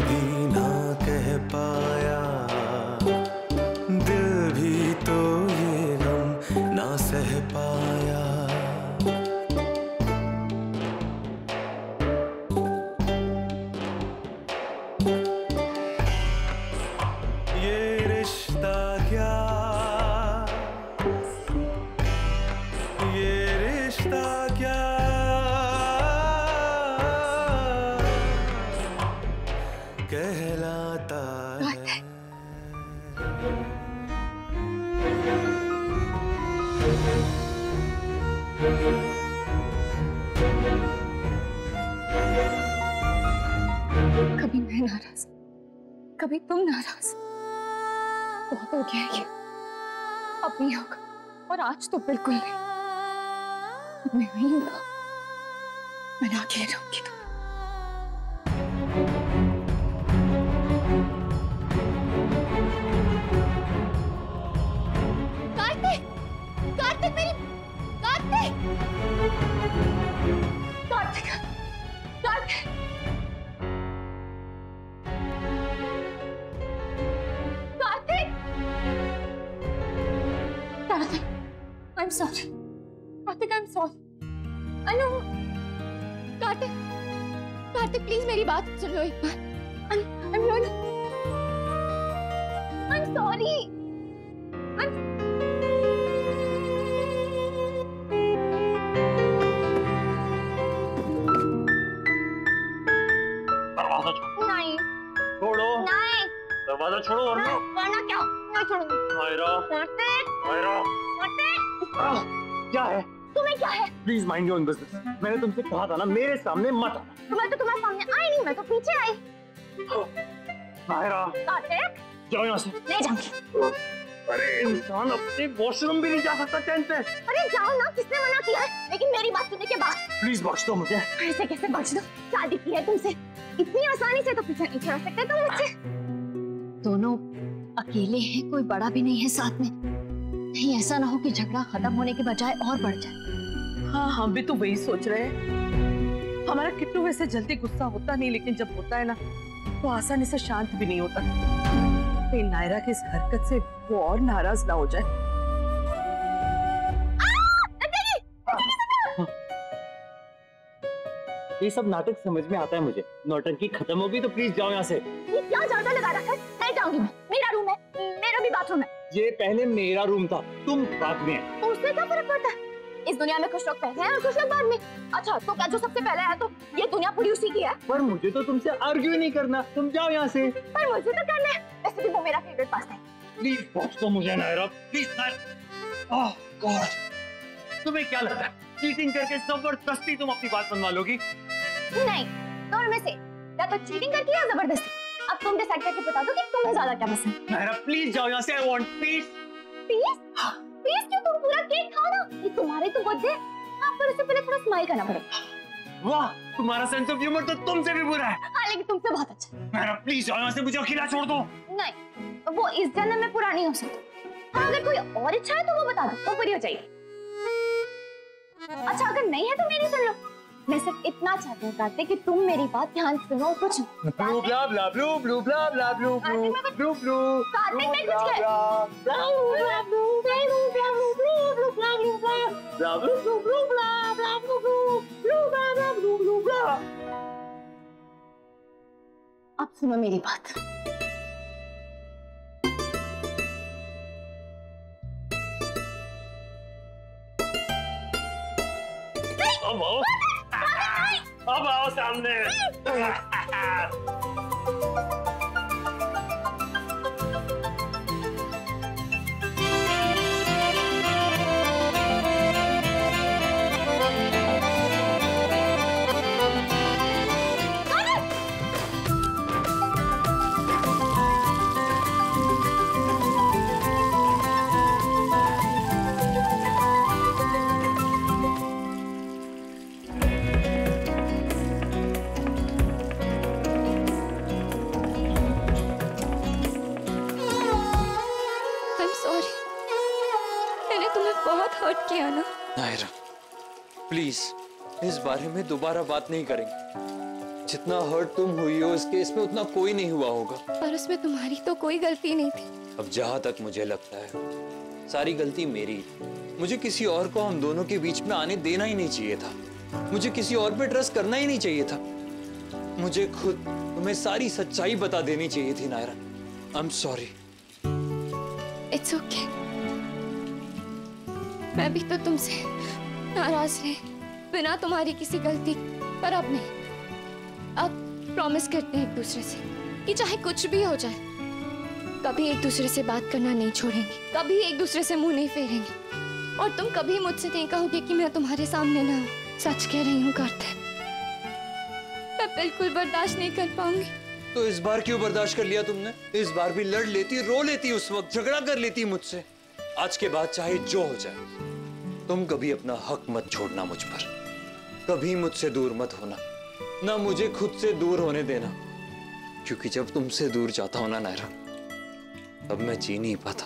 भी ना कह पाया, दिल भी तो ये गम ना सह पाया। ये रिश्ता क्या, ये रिश्ता क्या कहलाता है। कभी मैं नाराज, कभी तुम नाराज। बहुत हो गया ये, अब नहीं होगा। और आज तो बिल्कुल नहीं। मैं वहीं हूँ, मैं अकेले रहूंगी। कार्तिक, कार्तिक मेरी, Kartik, Kartik, Kartik, Kartik, Kartik, I'm sorry. Kartik, I'm sorry. I know. Kartik, Kartik please मेरी बात सुन लो एक बार। I'm really, I'm sorry. दरवाजा छोड़ो। नहीं छोड़ो। नहीं, दरवाजा छोड़ो वरना। वरना क्या? नहीं छोड़ूंगी। मायरा, कार्तिक, मायरा, कार्तिक, क्या है? तुम्हें क्या है? Please mind your own business. मैंने तुमसे कहा था ना मेरे सामने मत आना। मैं तो तुम्हारे सामने आई नहीं, मैं तो पीछे आई। मायरा, कार्तिक, जाओ यहाँ से। नहीं जाऊंगी। अरे इंसान अपने वॉशरूम भी नहीं जा सकता चैन से। अरे जाओ ना, किसने मना किया है? लेकिन मेरी बात सुनने के बाद। प्लीज बख्श दो मुझे। ऐसे कैसे बख्श दो? शादी की है तुमसे, इतनी आसानी से तो पीछे नहीं छुड़ा सकते तुम मुझसे। दोनों अकेले हैं, कोई बड़ा भी नहीं है साथ में। नहीं ऐसा ना हो कि झगड़ा खत्म होने के बजाय और बढ़ जाए। हाँ हम भी तो वही सोच रहे हैं। हमारा किट्टू वैसे जल्दी गुस्सा होता नहीं, लेकिन जब होता है ना तो आसानी से शांत भी नहीं होता। कहीं नायरा की इस हरकत से वो और नाराज ना हो जाए। ये सब नाटक समझ में आता है मुझे। नौटंकी खत्म होगी तो प्लीज जाओ यहाँ से। ये क्या ज्यादा लगा रखा है? नहीं जाऊंगी मैं। मेरा रूम है, मेरा भी बाथरूम है। ये पहले मेरा रूम था, तुम बाद में। तो उससे क्या फर्क पड़ता है? इस दुनिया में कुछ लोग पहले हैं और कुछ लोग बाद में। अच्छा तो क्या जो सबसे पहले है तो ये दुनिया पूरी उसी की है? पर मुझे तो तुमसे आर्ग्यू नहीं करना, तुम जाओ यहाँ से। पर मुझे तो करना है, वैसे भी वो मेरा फेवरेट पास्ट है। प्लीज बख्श दो मुझे Naira, please Naira. Oh God, तुम्हें क्या लगता है चीटिंग करके जबरदस्ती तुम अपनी बात मनवा लोगी? नहीं, दोनों में से या तो चीटिंग करके या जबरदस्ती। अब तुम डिसाइड करके बता दो कि तुम्हें ज्यादा क्या पसंद। नायरा प्लीज जाओ यहाँ से, I want peace. Peace? Peace क्यों? तुम पूरा केक खाओ ना, ये तुम्हारे तो बर्थडे है। हाँ पर उससे पहले थोड़ा स्माइल करना पड़ेगा। वाह, तुम्हारा सेंस ऑफ ह्यूमर तो तुमसे भी बुरा है। हाँ लेकिन तुमसे बहुत अच्छा। नायरा प्लीज जाओ यहाँ से, मुझे अकेला छोड़ दो। नहीं, वो इस जन्म में पूरा नहीं हो सकता। हाँ अगर कोई और इच्छा है तो वो बता दो, तो पूरी हो जाएगी। अच्छा अगर नहीं है तो मेरी सुन लो। मैं सिर्फ इतना चाहती हूँ कार्तिक कि तुम मेरी बात ध्यान से सुनो, कुछ blue blah blah blue blue blah blah blue blue blue blue Kartik में कुछ है। अब सुनो मेरी बात। अब आओ सामने। हर्ट किया ना। नायरा प्लीज इस बारे में दोबारा बात नहीं करेंगे। जितना हर्ट तुम हुई हो इस केस में उतना कोई नहीं हुआ होगा। पर उसमें तुम्हारी तो कोई गलती नहीं थी। अब जहां तक मुझे लगता है सारी गलती मेरी थी। मुझे किसी और को हम दोनों के बीच में आने देना ही नहीं चाहिए था। मुझे किसी और पे ट्रस्ट करना ही नहीं चाहिए था। मुझे खुद तुम्हें सारी सच्चाई बता देनी चाहिए थी Naira. I am sorry. It's okay. मैं भी तो तुमसे नाराज रही बिना तुम्हारी किसी गलती, पर अब नहीं। अब प्रॉमिस करते हैं एक दूसरे से कि चाहे कुछ भी हो जाए कभी एक दूसरे से बात करना नहीं छोड़ेंगे, कभी एक दूसरे से मुंह नहीं फेरेंगे, और तुम कभी मुझसे नहीं कहोगे कि मैं तुम्हारे सामने ना हूं। सच कह रही हूँ कार्तिक, मैं बिल्कुल बर्दाश्त नहीं कर पाऊंगी। तो इस बार क्यों बर्दाश्त कर लिया तुमने? इस बार भी लड़ लेती, रो लेती, उस वक्त झगड़ा कर लेती मुझसे। आज के बाद चाहे जो हो जाए तुम कभी अपना हक मत छोड़ना मुझ पर, कभी मुझसे दूर मत होना, ना मुझे खुद से दूर होने देना। क्योंकि जब तुमसे दूर जाता हूं ना नायरा, तब मैं जी नहीं पाता।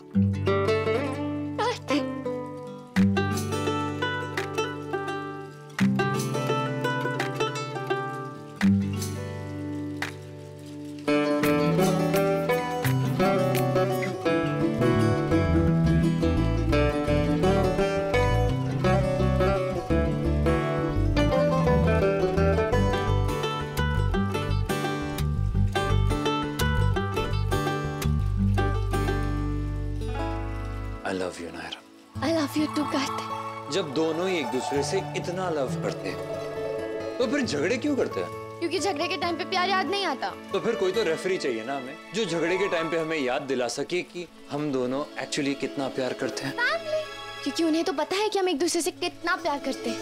I love you, Naira. I love you too, Kartik. जब दोनों ही एक दूसरे से इतना लव करते हैं तो फिर झगड़े क्यों करते हैं? क्योंकि झगड़े के टाइम पे प्यार याद नहीं आता। तो फिर कोई तो रेफरी चाहिए ना हमें, जो झगड़े के टाइम पे हमें याद दिला सके कि हम दोनों एक्चुअली कितना प्यार करते हैं। क्योंकि उन्हें तो पता है कि हम एक दूसरे से कितना प्यार करते हैं।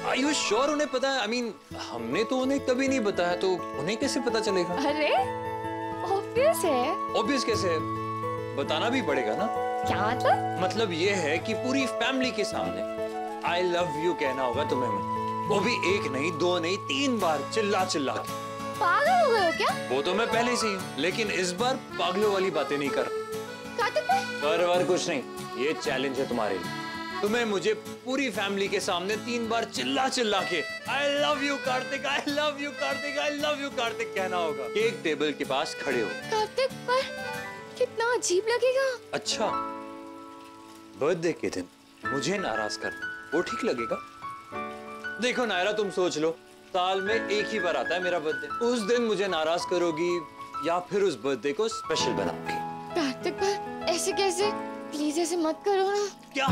Are you sure उन्हें पता है? I mean, हमने तो उन्हें कभी नहीं बताया, तो उन्हें कैसे पता चलेगा? अरे ऑब्वियस है। ऑब्वियस कैसे है? बताना भी पड़ेगा ना। क्या मतलब? मतलब ये है कि पूरी फैमिली के सामने आई लव यू कहना होगा तुम्हें, वो भी एक नहीं, दो नहीं, 3 बार चिल्ला चिल्ला के। पागल हो गए हो क्या? वो तो मैं पहले से ही हूँ, लेकिन इस बार पागलों वाली बातें नहीं कर। पर कुछ नहीं, ये चैलेंज है तुम्हारे लिए। तुम्हें मुझे पूरी फैमिली के सामने 3 बार चिल्ला चिल्ला के I love you Kartik, I love you Kartik, I love you Kartik कहना होगा। केक टेबल के पास खड़े हो। कार्तिक, पर कितना अजीब लगेगा। अच्छा, बर्थडे के दिन मुझे नाराज करना वो ठीक लगेगा? देखो नायरा, तुम सोच लो, साल में एक ही बार आता है मेरा बर्थडे। उस दिन मुझे नाराज करोगी या फिर उस बर्थडे को स्पेशल बनाओगी? कार्तिक, पर ऐसे कैसे? प्लीज ऐसे मत करो ना। क्या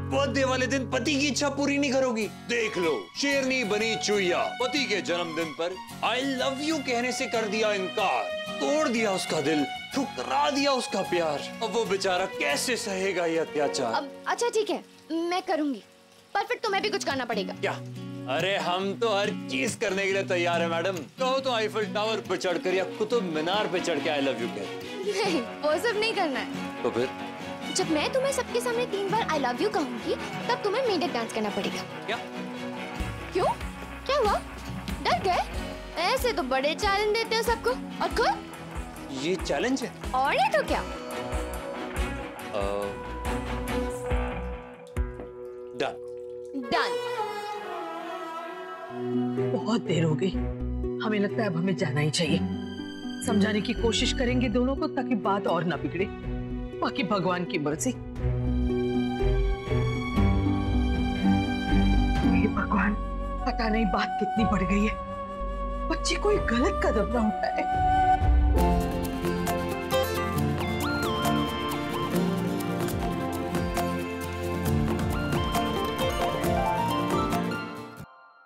बर्थडे वाले दिन पति की इच्छा पूरी नहीं करोगी? देख लो, शेरनी बनी चुईया पति के जन्मदिन पर आई लव यू कहने से कर दिया इनकार, तोड़ दिया उसका दिल, ठुकरा दिया उसका प्यार। अब वो बेचारा कैसे सहेगा ये अत्याचार? अच्छा ठीक है, मैं करूंगी, पर फिर तुम्हें भी कुछ करना पड़ेगा। क्या? अरे हम तो हर चीज करने के लिए तैयार है मैडम। कहो तो आईफल टावर पर चढ़कर या कुतुब मीनार पे चढ़ के आई लव यू कह। नहीं, वो सब नहीं करना है। तो फिर? जब मैं तुम्हें सबके सामने 3 बार आई लव यू कहूंगी, तब तुम्हें मेडल डांस करना पड़ेगा। क्या? क्यों? क्या हुआ? डर गए? ऐसे तो बड़े चैलेंज देते हो सबको, और खुद? ये चैलेंज है? और नहीं तो क्या? डन। डन। बहुत देर हो गई, हमें लगता है अब हमें जाना ही चाहिए। समझाने की कोशिश करेंगे दोनों को ताकि बात और ना बिगड़े, बाकी भगवान की मर्जी। हे भगवान, पता नहीं बात कितनी बढ़ गई है, बच्ची कोई गलत कदम ना उठाए।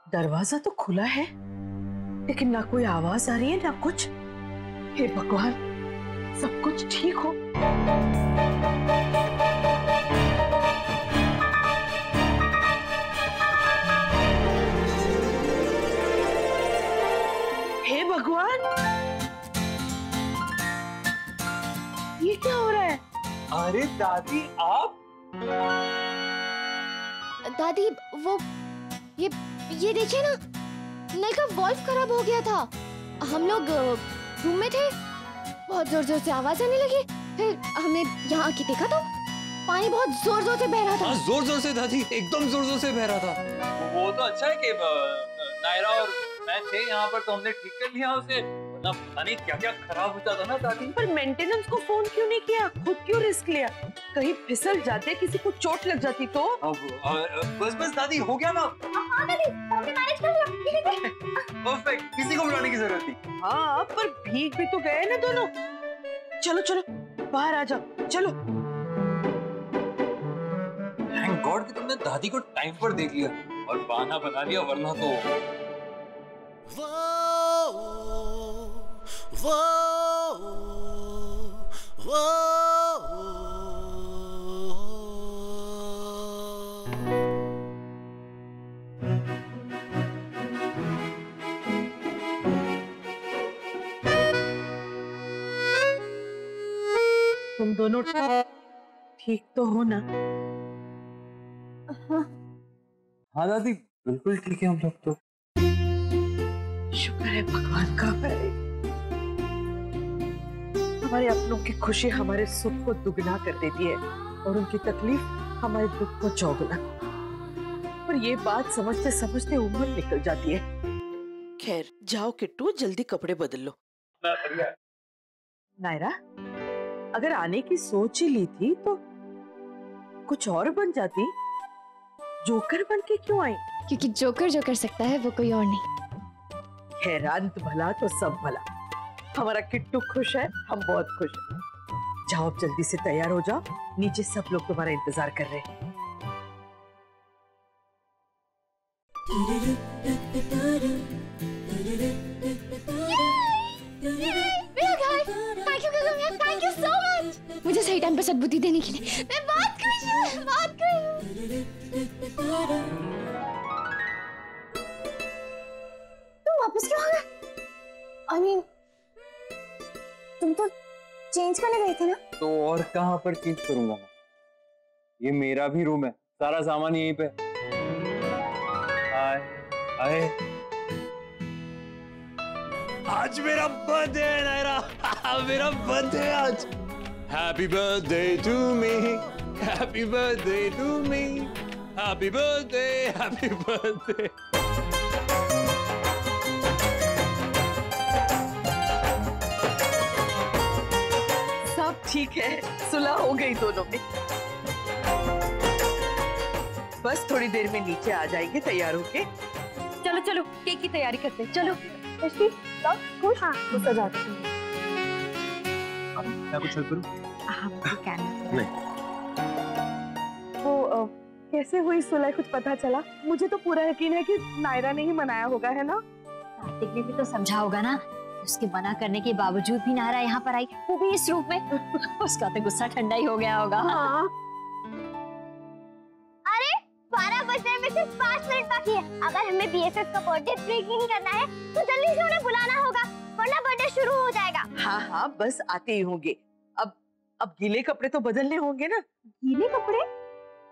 दरवाजा तो खुला है, लेकिन ना कोई आवाज आ रही है ना कुछ। हे भगवान, सब कुछ ठीक हो। हे भगवान, ये क्या हो रहा है? अरे दादी, आप? दादी, वो ये देखिए ना, नल का वाल्व खराब हो गया था। हम लोग रूम में थे, बहुत जोर जोर से आवाज आने लगी, फिर हमने यहाँ आके देखा तो पानी बहुत जोर जोर से बह रहा था। हाँ, जोर जोर से दादी, एकदम जोर जोर से बह रहा था। वो तो अच्छा है कि नायरा और मैं आए थे यहाँ पर तो हमने ठीक कर लिया उसे, वरना पता नहीं क्या क्या खराब हो जाता ना दादी। पर मेंटेनेंस को फोन क्यों नहीं किया? खुद क्यों रिस्क लिया? कहीं फिसल जाते, किसी को चोट लग जाती तो? बस बस दादी, हो गया ना। हाँ दादी, हमने मैनेज कर लिया। परफेक्ट, किसी को बुलाने की जरूरत नहीं। हाँ, पर भीग भी तो गए ना दोनों। चलो चलो बाहर आ जाओ, चलो। थैंक गॉड कि तुमने दादी को टाइम पर देख लिया और बहाना बना लिया, वरना तो तुम दोनों ठीक तो हो ना? हाँ दादी, बिल्कुल ठीक है हम लोग तो। शुक्र है भगवान का। हमारे अपनों की खुशी हमारे सुख को दुगना कर देती है और उनकी तकलीफ हमारे दुख को चौगुना। पर ये बात समझते समझते उम्र निकल जाती है। खैर जाओ किट्टू, जल्दी कपड़े बदल लो। नायरा, अगर आने की सोच ही ली थी तो कुछ और बन जाती। जोकर बन के क्यों आई? क्योंकि जोकर जो कर सकता है वो कोई और नहीं। खैर अंत भला तो सब भला। हमारा किट्टू खुश है, हम बहुत खुश हैं। जाओ अब जल्दी से तैयार हो जाओ, नीचे सब लोग तुम्हारा इंतजार कर रहे हैं। थैंक यू सो मच मुझे सही टाइम पर सद्बुद्धि देने के लिए। मैं बात कर रही हूँ। तुम वापस क्यों आ गए? I mean, तुम तो चेंज करने गए थे ना? तो और कहाँ पर चेंज करूंगा मैं? ये मेरा भी रूम है, सारा सामान यहीं पे। आए आए, आज मेरा बर्थडे है नायरा। मेरा बर्थडे है आज। Happy birthday to me, happy birthday to me, happy birthday, happy birthday. सब ठीक है, सुलह हो गई दोनों में। बस थोड़ी देर में नीचे आ जाएंगे तैयार होके। चलो चलो केक की तैयारी करते हैं। चलो खुश। हाँ सजाते हैं। मैं कुछ हेल्प करूं? नहीं। वो कैसे हुई सुलह, कुछ पता चला? मुझे तो पूरा यकीन है कि नायरा ने ही मनाया होगा, है ना? कार्तिक ने भी तो समझा होगा ना। उसके मना करने के बावजूद भी नायरा यहाँ पर आई, वो भी इस रूप में। उसका तो गुस्सा ठंडा ही हो गया होगा। हाँ। अरे 12 बजने में सिर्फ 5 मिनट बाकी है। अगर हमें बीएफएफ का बर्थडे ब्रेक नहीं करना है तो जल्दी से उन्हें बुलाना होगा, वरना बर्थडे शुरू हो जाएगा। हाँ हाँ, बस आते ही होंगे। अब गीले कपड़े तो बदलने होंगे ना? गीले कपड़े?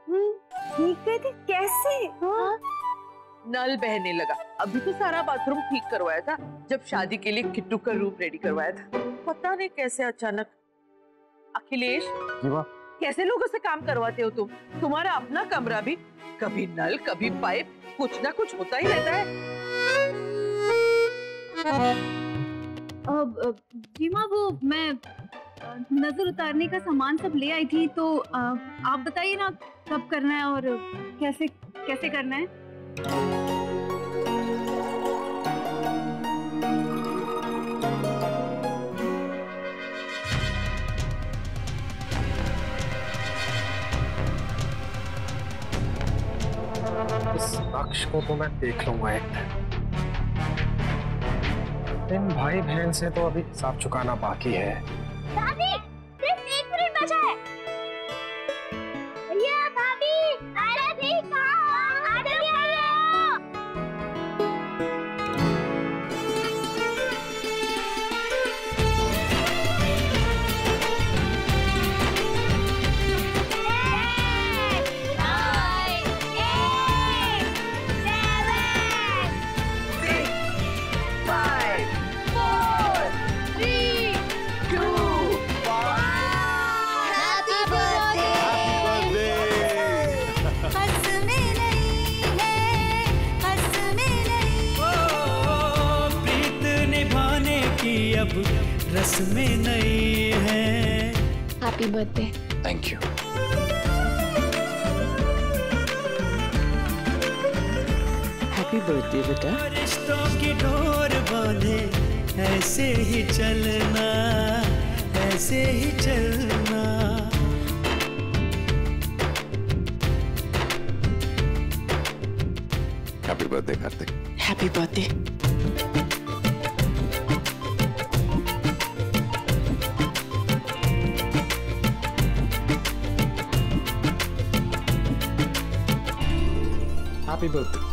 ठीक गए थे कैसे? हाँ? नल बहने लगा। अभी तो सारा बाथरूम ठीक करवाया था जब शादी के लिए किट्टू का रूम रेडी करवाया था। पता नहीं कैसे अचानक। अखिलेश, कैसे लोगों से काम करवाते हो तुम? तुम्हारा अपना कमरा भी, कभी नल कभी पाइप, कुछ ना कुछ होता ही रहता है। जी माँ, वो मैं नजर उतारने का सामान सब ले आई थी, तो आप बताइए ना कब करना है और कैसे कैसे करना है। इस नक्श को तो मैं देख लूंगा एक दिन। इन भाई बहन से तो अभी हिसाब चुकाना बाकी है। भाभी, सिर्फ 1 मिनट बचा है। भैया, भाभी, नायरा जी कहाँ? आ जाइए। अब रस्में नई हैं। Happy birthday. Thank you. Happy birthday बेटा। रिश्तों की डोर बांधे ऐसे ही चलना, ऐसे ही चलना। Happy birthday Kartik. Happy birthday. Happy birthday.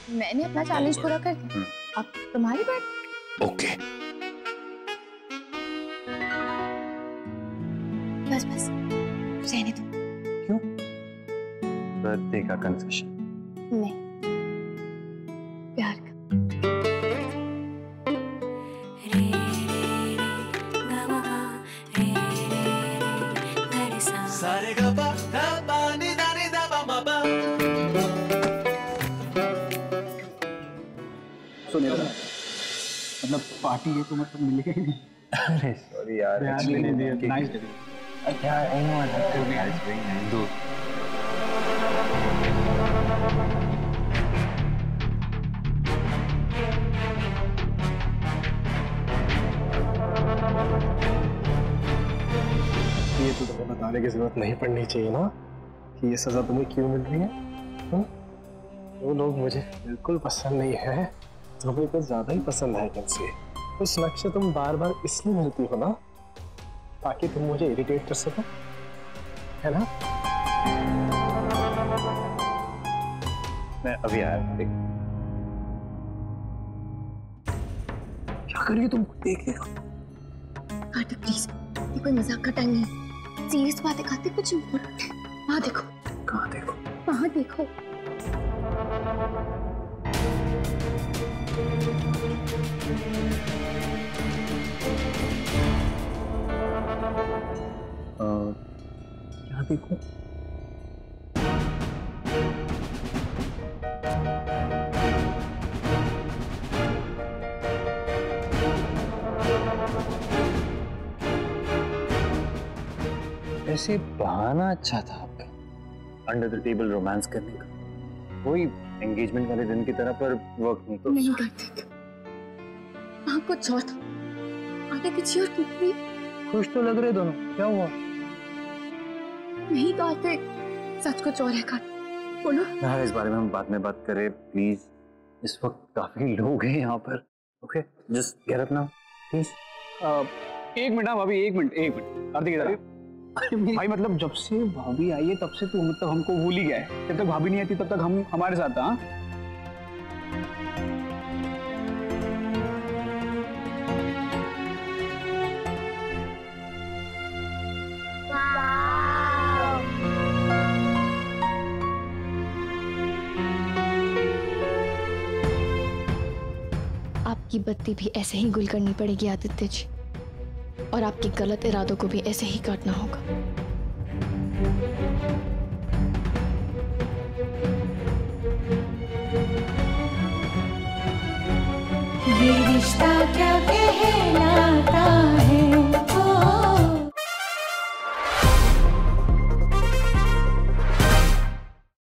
मैंने अपना चैलेंज पूरा कर दिया, अब तुम्हारी बात। ओके। बस बस रहने दो। क्यों? बर्थडे का कंसेशन? नहीं, प्यार का। सारे गपा धा नि धा नि धा पा मा पा। मतलब पार्टी है तो मतलब मिलेगा ही नहीं। अरे सॉरी यार, एक्चुअली नाइस डे। अच्छा, I know that will be nice. दो ये तो तुम्हें बताने की जरूरत नहीं पड़नी चाहिए ना कि ये सजा तुम्हें क्यों मिल रही है। वो लोग मुझे बिल्कुल पसंद नहीं है, तुम्हें कुछ ज्यादा ही पसंद है। कैसे उस नक्श से तुम बार बार इसलिए मिलती हो ना ताकि तुम मुझे इरिटेट कर सको, है ना? मैं अभी आया। देख क्या करिए तुम, देखेगा। कार्तिक प्लीज, ये कोई मजाक का टाइम नहीं, सीरियस बात है कार्तिक, कुछ इम्पोर्टेंट है। वहाँ देखो। कहाँ देखो? वहाँ देखो। क्या देखो? ऐसे बहाना अच्छा था आपका अंडर द टेबल रोमांस करने का, कोई एंगेजमेंट वाले दिन की तरह, पर वर्क नहीं तो नहीं करते। वहाँ कुछ और था, आगे पीछे और कुछ भी। खुश तो लग रहे दोनों, क्या हुआ? नहीं कार्तिक, सच कुछ और है कार्तिक, बोलो। यार इस बारे में हम बाद में बात करें प्लीज, इस वक्त काफी लोग हैं यहाँ पर। Okay just get up now please. एक मिनट भाभी, एक मिनट आरती की तरफ। भाई मतलब जब से भाभी आई है तब से तो मतलब हमको भूल ही गया है। जब तक भाभी नहीं आती तब तक हम हमारे साथ। हाँ आपकी बत्ती भी ऐसे ही गुल करनी पड़ेगी आदित्य जी, और आपके गलत इरादों को भी ऐसे ही काटना होगा। ये रिश्ता क्या कहलाता